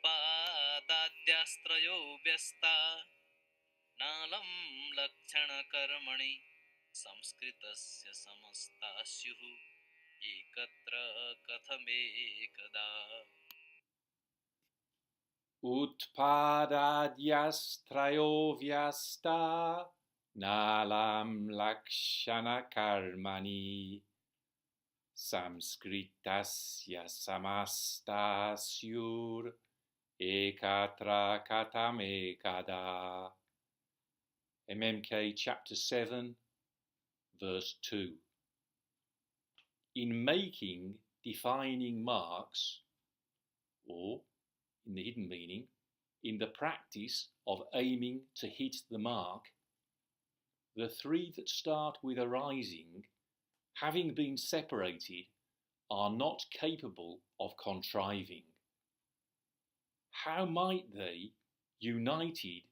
utpādādyās trayo vyastā nālaṃ lakṣaṇa-karmaṇi saṃskṛtasya samastāḥ syur ekatra katham ekadā. Utpādādyās trayo vyastā nālaṃ lakṣaṇa-karmaṇi saṃskṛtasya samastāḥ syur ekatra katham ekadā. MMK chapter 7 verse 2. In making defining marks, or in the hidden meaning, in the practice of aiming to hit the mark, the three that start with arising, having been separated, are not capable of contriving. How might they, united,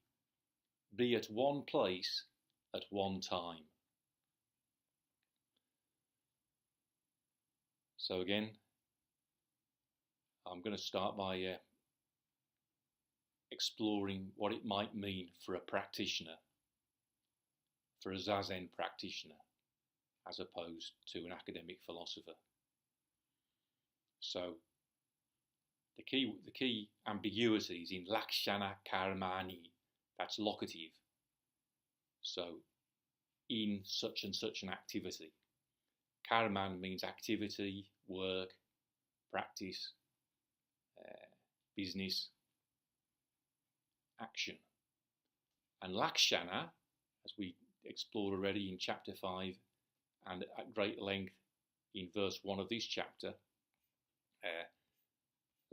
be at one place at one time? So again, I'm going to start by exploring what it might mean for a practitioner, for a zazen practitioner, as opposed to an academic philosopher. So the key ambiguities in lakṣaṇa-karmaṇi, that's locative. So in such and such an activity. Karman means activity, work, practice, business, action. And lakṣaṇa, as we explored already in chapter 5 and at great length in verse 1 of this chapter,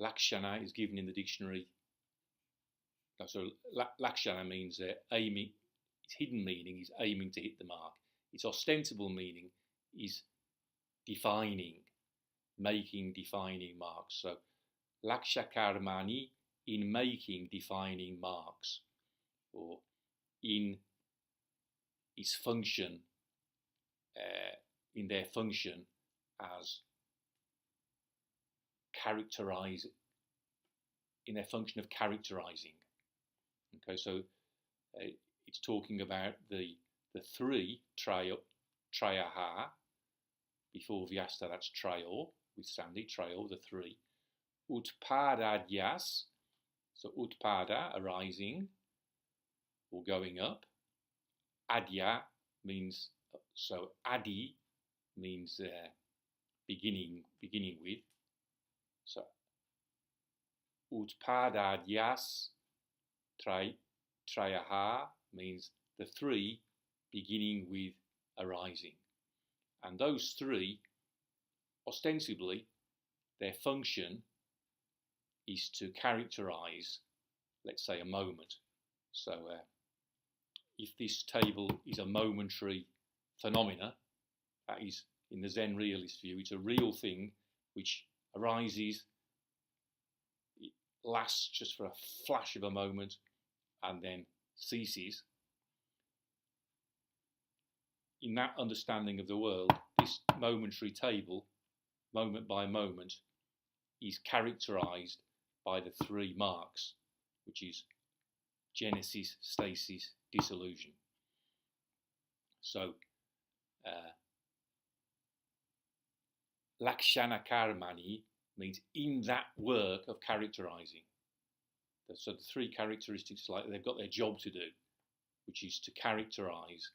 lakṣaṇa is given in the dictionary. So lakṣaṇa means aiming. Its hidden meaning is aiming to hit the mark. Its ostensible meaning is defining, making defining marks. So lakṣaṇa-karmaṇi, in making defining marks, or in its function, in their function as in their function of characterizing. Okay, so it's talking about the three trayo, before vyastā, that's trayo, with Sandy, trayo, the three. Utpādādyās, so utpada, arising, or going up. Adya means, so adi means beginning with. So utpādādyās trayaha means the three beginning with arising. And those three, ostensibly, their function is to characterize, let's say, a moment. So if this table is a momentary phenomena, that is, in the Zen realist view, it's a real thing which arises, it lasts just for a flash of a moment and then ceases. In that understanding of the world, this momentary table, moment by moment, is characterized by the three marks, which is genesis, stasis, dissolution. So, lakṣaṇa-karmaṇi means in that work of characterizing. So the three characteristics, like they've got their job to do, which is to characterize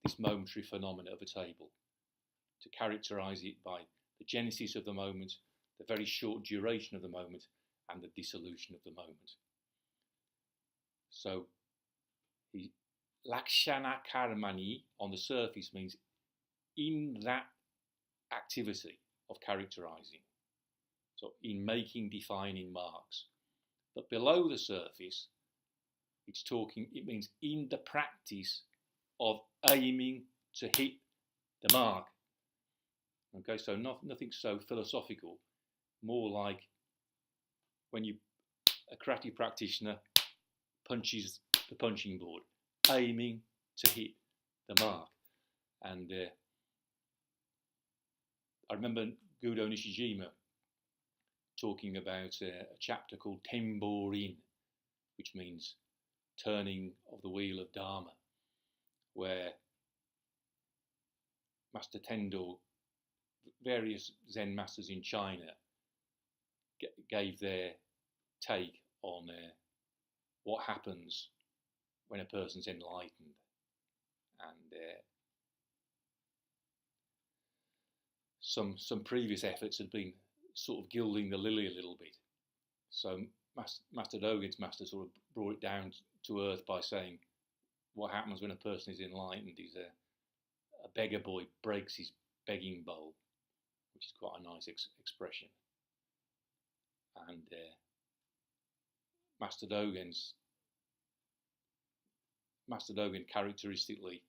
this momentary phenomena of a table, to characterize it by the genesis of the moment, the very short duration of the moment, and the dissolution of the moment. So lakṣaṇa-karmaṇi on the surface means in that activity of characterizing, so in making defining marks. But below the surface, it means in the practice of aiming to hit the mark. Okay, so nothing so philosophical, more like when a karate practitioner punches the punching board, aiming to hit the mark. And I remember Gudo Nishijima talking about a chapter called Temborin, which means turning of the wheel of Dharma, where Master Tendo, various Zen masters in China, gave their take on what happens when a person's enlightened, and some previous efforts had been sort of gilding the lily a little bit. So Master Dogen's master sort of brought it down to earth by saying what happens when a person is enlightened is a beggar boy breaks his begging bowl, which is quite a nice expression. And Master Dogen characteristically,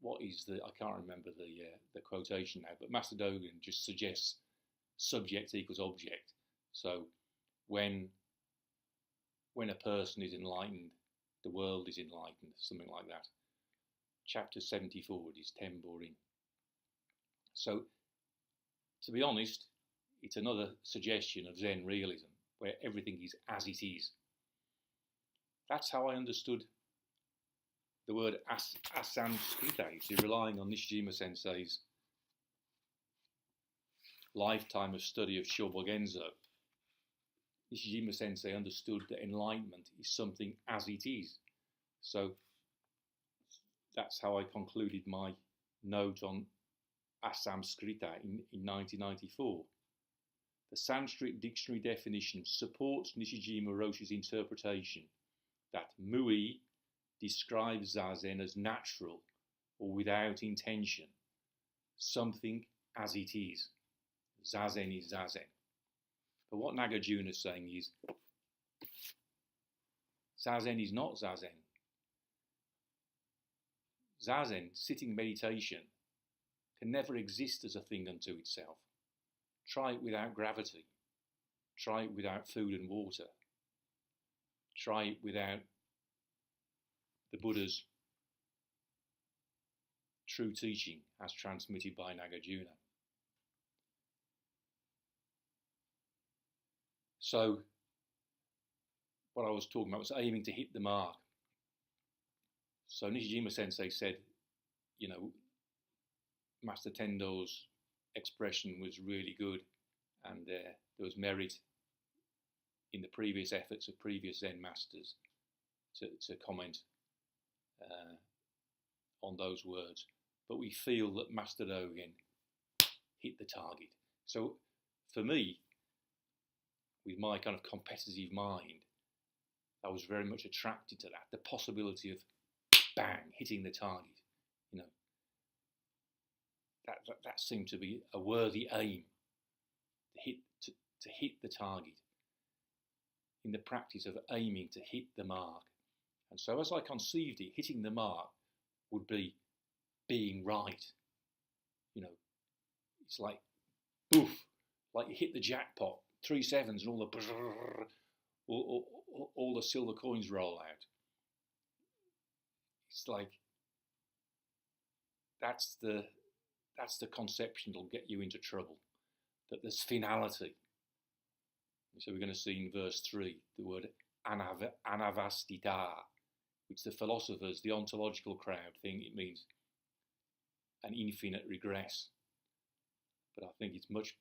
what is I can't remember the quotation now, but Master Dogen just suggests subject equals object. So when a person is enlightened, the world is enlightened, something like that. Chapter 74 is Temborin. So, to be honest, it's another suggestion of Zen realism, where everything is as it is. That's how I understood the word saṃskṛtasya, relying on Nishijima Sensei's lifetime of study of Shobogenzo. Nishijima Sensei understood that enlightenment is something as it is. So that's how I concluded my note on asamskrita in 1994. The Sanskrit dictionary definition supports Nishijima Roshi's interpretation that mui describes zazen as natural or without intention, something as it is. Zazen is zazen. But what Nāgārjuna is saying is, zazen is not zazen. Zazen, sitting meditation, can never exist as a thing unto itself. Try it without gravity. Try it without food and water. Try it without the Buddha's true teaching as transmitted by Nāgārjuna. So, what I was talking about was aiming to hit the mark. So Nishijima Sensei said, you know, Master Tendo's expression was really good, and there was merit in the previous efforts of previous Zen masters to comment on those words. But we feel that Master Dogen hit the target. So for me, with my kind of competitive mind, I was very much attracted to that, the possibility of bang, hitting the target. You know, that seemed to be a worthy aim, to hit the target, in the practice of aiming to hit the mark. And so as I conceived it, hitting the mark would be being right. You know, it's like, boof, like you hit the jackpot, 3 sevens and all the silver coins roll out. It's like, that's the conception that'll get you into trouble, that there's finality. So we're going to see in verse 3 the word anavastita, which the philosophers, the ontological crowd, think it means an infinite regress. But I think it's much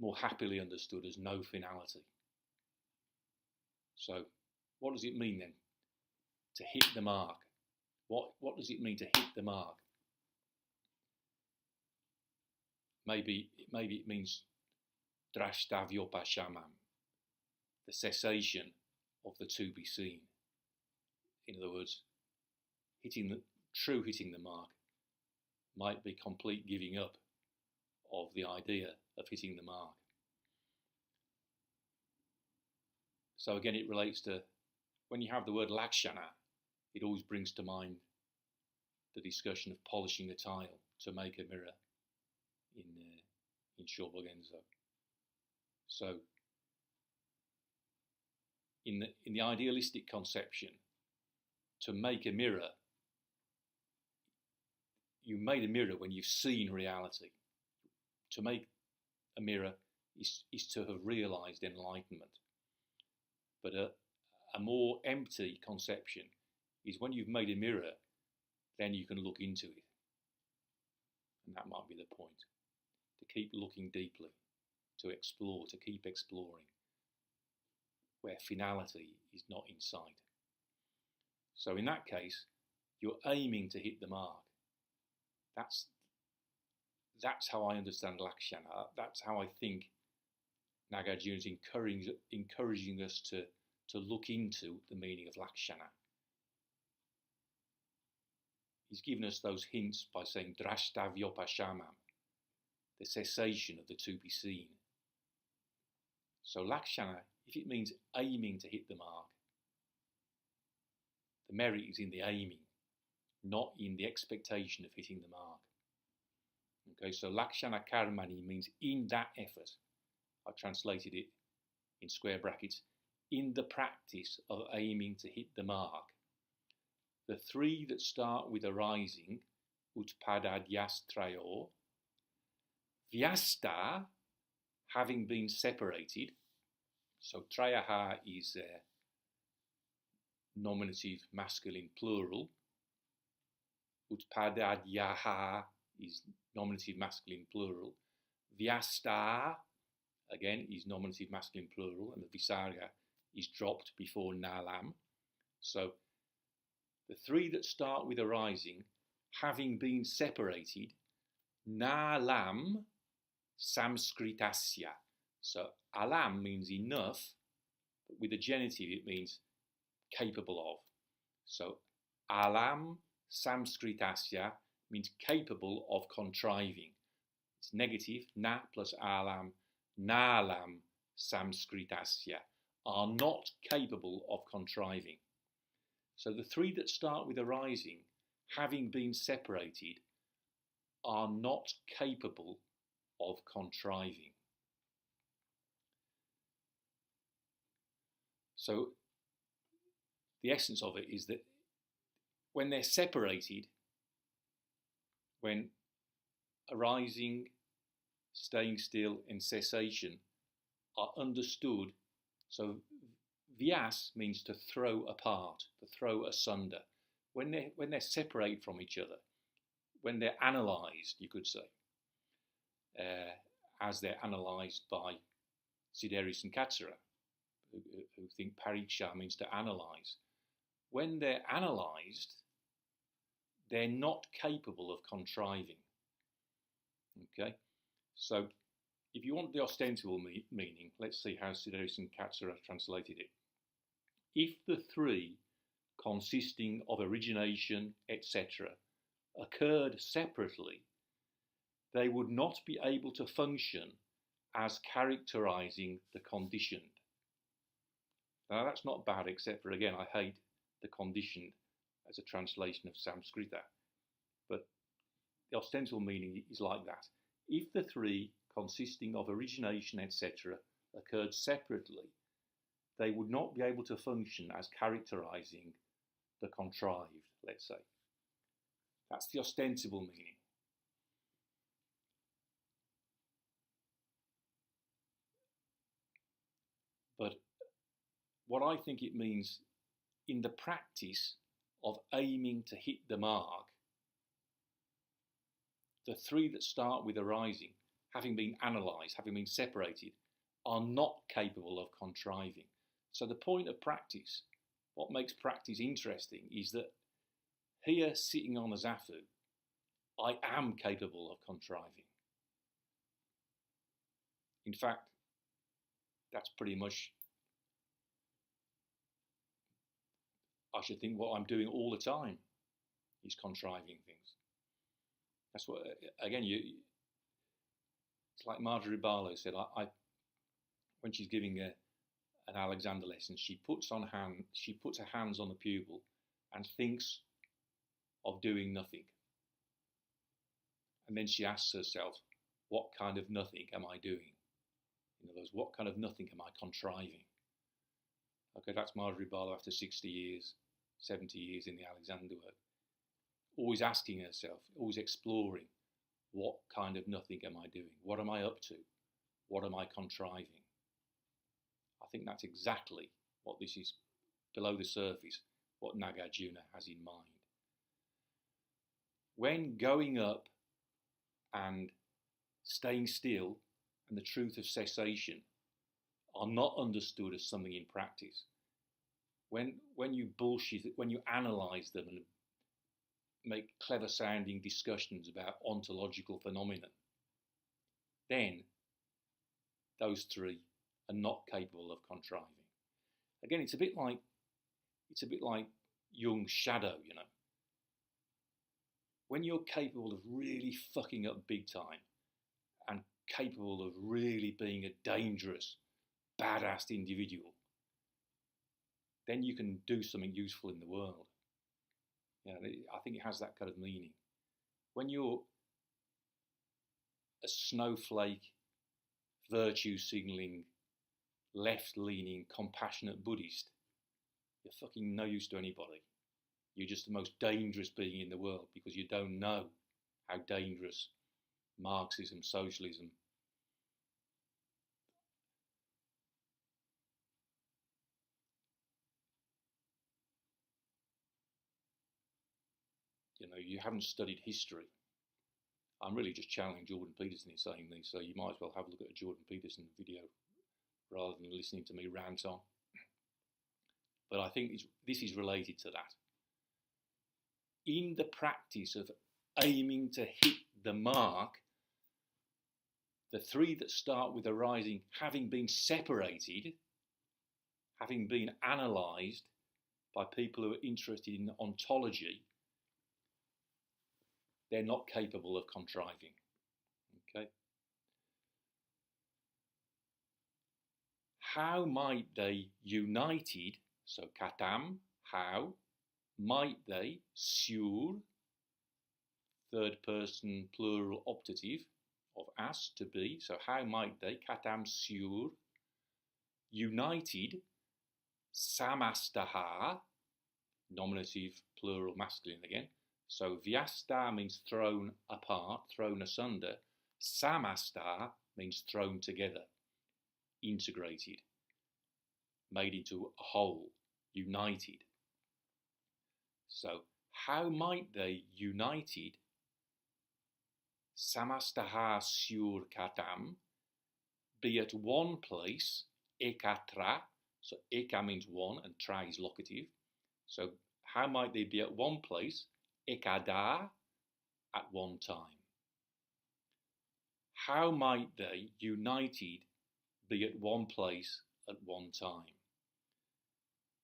more happily understood as no finality. So what does it mean then to hit the mark? What does it mean to hit the mark? Maybe it means drashtavyopashamam, the cessation of the to be seen. In other words, hitting the mark might be complete giving up of the idea of hitting the mark. So again, it relates to, when you have the word lakṣaṇa, it always brings to mind the discussion of polishing a tile to make a mirror in Shobogenzo. So in the idealistic conception, to make a mirror, you made a mirror when you've seen reality. To make a mirror is to have realised enlightenment. But a more empty conception is when you've made a mirror, then you can look into it. And that might be the point. To keep looking deeply, to explore, to keep exploring, where finality is not in sight. So in that case, you're aiming to hit the mark. That's how I understand lakṣaṇa. That's how I think Nāgārjuna is encouraging us to look into the meaning of lakṣaṇa. He's given us those hints by saying drashta vyopashamam, the cessation of the to be seen. So lakṣaṇa, if it means aiming to hit the mark, the merit is in the aiming, not in the expectation of hitting the mark. Okay, so lakṣaṇa-karmaṇi means in that effort. I've translated it in square brackets, in the practice of aiming to hit the mark. The three that start with arising, utpādādyās trayo, vyastā, having been separated. So trayaha is nominative masculine plural. Utpādādyās is nominative masculine plural. Vyastā, again, is nominative masculine plural, and the visarga is dropped before nālaṃ. So the three that start with arising, having been separated, nālaṃ saṃskṛtasya. So alam means enough, but with the genitive it means capable of. So alam saṃskṛtasya means capable of contriving. It's negative, na plus alam, nālaṃ saṃskṛtasya, are not capable of contriving. So the three that start with arising, having been separated, are not capable of contriving. So the essence of it is that when they're separated, when arising, staying still, and cessation are understood, so vyas means to throw apart, to throw asunder. When they're separated from each other, when they're analysed, you could say, as they're analysed by Siddharisa and Katsura, who think pariksha means to analyse. When they're analysed, they're not capable of contriving. Okay, so if you want the ostensible meaning, let's see how Siddharisa and Katsura translated it. If the three consisting of origination, etc., occurred separately, they would not be able to function as characterizing the conditioned. Now that's not bad, except for, again, I hate the conditioned as a translation of Saṃskrita, but the ostensible meaning is like that. If the three consisting of origination, etc., occurred separately, they would not be able to function as characterizing the contrived, let's say. That's the ostensible meaning. But what I think it means in the practice of aiming to hit the mark, the three that start with arising, having been analysed, having been separated, are not capable of contriving. So the point of practice, what makes practice interesting, is that here, sitting on a zafu, I am capable of contriving. In fact, that's pretty much, I should think, what I'm doing all the time is contriving things. That's what, again, it's like Marjorie Barlow said, when she's giving an Alexander lesson, she puts her hands on the pupil and thinks of doing nothing. And then she asks herself, what kind of nothing am I doing? In other words, what kind of nothing am I contriving? Okay, that's Marjorie Barlow after 60 years, 70 years in the Alexander work. Always asking herself, always exploring, what kind of nothing am I doing? What am I up to? What am I contriving? I think that's exactly what this is, below the surface, what Nāgārjuna has in mind. When going up and staying still and the truth of cessation are not understood as something in practice, when you bullshit, when you analyse them and make clever sounding discussions about ontological phenomena, then those three are not capable of contriving. Again, it's a bit like Jung's shadow, you know. When you're capable of really fucking up big time and capable of really being a dangerous, badass individual, then you can do something useful in the world. You know, I think it has that kind of meaning. When you're a snowflake, virtue-signalling, left-leaning, compassionate Buddhist, you're fucking no use to anybody. You're just the most dangerous being in the world because you don't know how dangerous Marxism, socialism, you know, you haven't studied history. I'm really just challenging Jordan Peterson in saying this, so you might as well have a look at a Jordan Peterson video rather than listening to me rant on. But I think this is related to that. In the practice of aiming to hit the mark, the three that start with arising having been separated, having been analysed by people who are interested in ontology, they're not capable of contriving. Okay? How might they, united, so katham, how, might they, syur, third person plural optative of as, to be, so how might they, katham syur, united, samastāḥ, nominative plural masculine again, so vyastā means thrown apart, thrown asunder, samastāḥ means thrown together, integrated, made into a whole, united. So, how might they, united, samastāḥ syur katham, be at one place, ekatra, so eka means one and tra is locative. So, how might they be at one place, ekadā, at one time? How might they, united, be at one place at one time?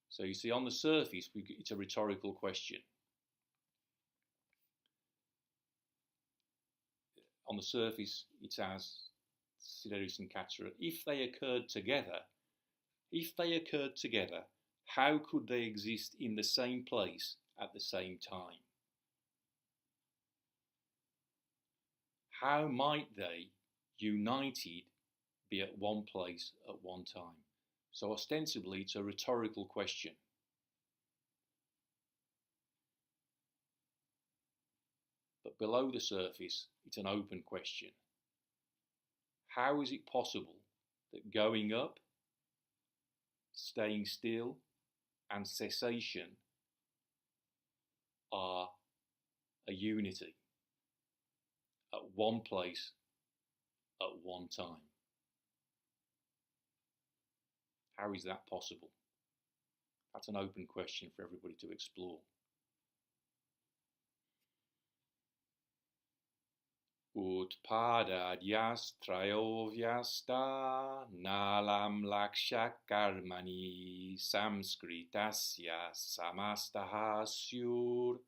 So you see, on the surface, it's a rhetorical question. On the surface, it's as Siddharisa and Katsura, if they occurred together, how could they exist in the same place at the same time? How might they, united, be at one place at one time? So ostensibly, it's a rhetorical question. But below the surface, it's an open question. How is it possible that going up, staying still, and cessation are a unity at one place at one time? How is that possible? That's an open question for everybody to explore. Utpādādyās trayo vyastā, nālaṃ lakṣaṇa-karmaṇi, saṃskṛtasya, samastāḥ syur,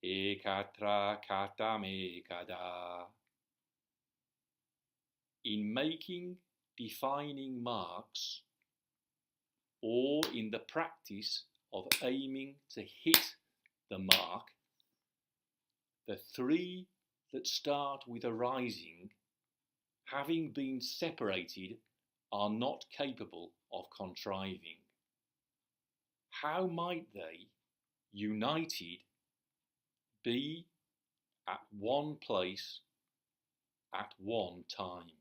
ekatra, katham, ekadā. In making, defining marks, or in the practice of aiming to hit the mark, the three that start with arising, having been separated, are not capable of contriving. How might they, united, be at one place at one time?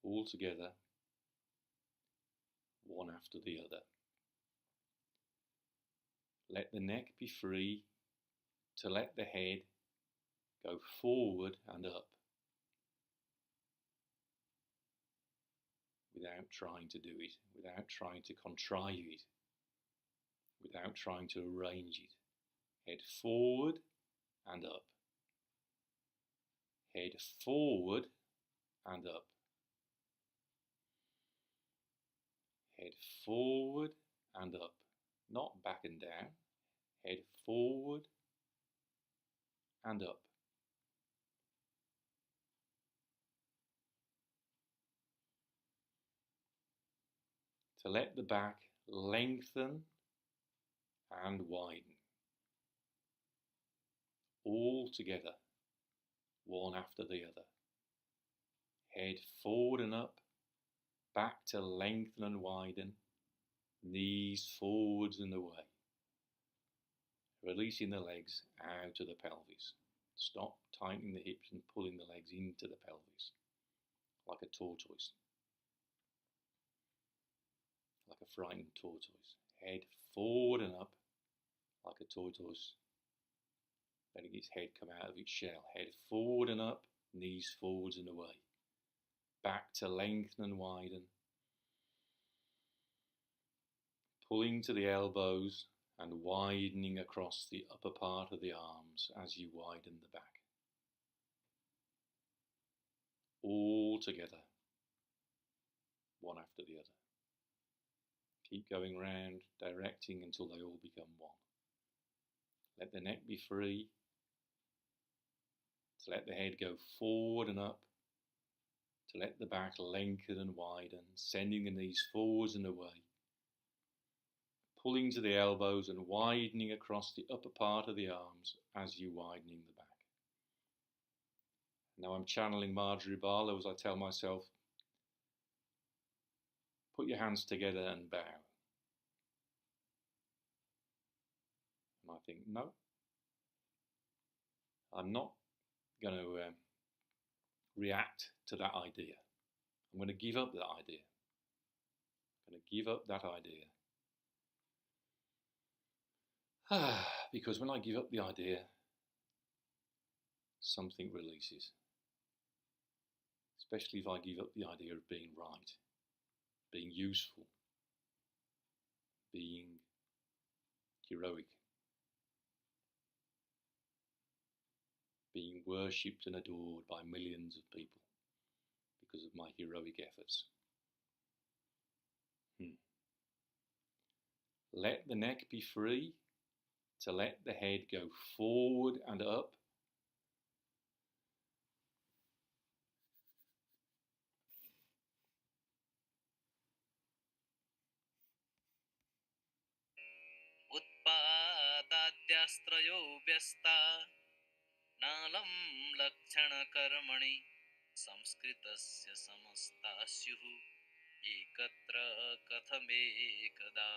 all together, one after the other. Let the neck be free to let the head go forward and up without trying to do it, without trying to contrive it, without trying to arrange it. Head forward and up. Head forward and up. Head forward and up. Not back and down. Head forward and up. To let the back lengthen and widen. All together, one after the other. Head forward and up, back to lengthen and widen, knees forwards and away. Releasing the legs out of the pelvis. Stop tightening the hips and pulling the legs into the pelvis, like a tortoise. Like a frightened tortoise. Head forward and up, like a tortoise. Letting its head come out of its shell. Head forward and up, knees forwards and away. Back to lengthen and widen. Pulling to the elbows and widening across the upper part of the arms as you widen the back. All together, one after the other. Keep going round, directing until they all become one. Let the neck be free. To let the head go forward and up. To let the back lengthen and widen, sending the knees forwards and away. Pulling to the elbows and widening across the upper part of the arms as you widening the back. Now I'm channeling Marjorie Barlow as I tell myself, put your hands together and bow. And I think, no, I'm not going to react to that idea. I'm going to give up that idea. I'm going to give up that idea. Because when I give up the idea, something releases. Especially if I give up the idea of being right, being useful, being heroic, being worshipped and adored by millions of people because of my heroic efforts. Let the neck be free to let the head go forward and up. utpādādyās trayo vyastā nālaṃ lakṣaṇa-karmaṇi saṃskṛtasya samastāḥ syur ekatra katham ekadā.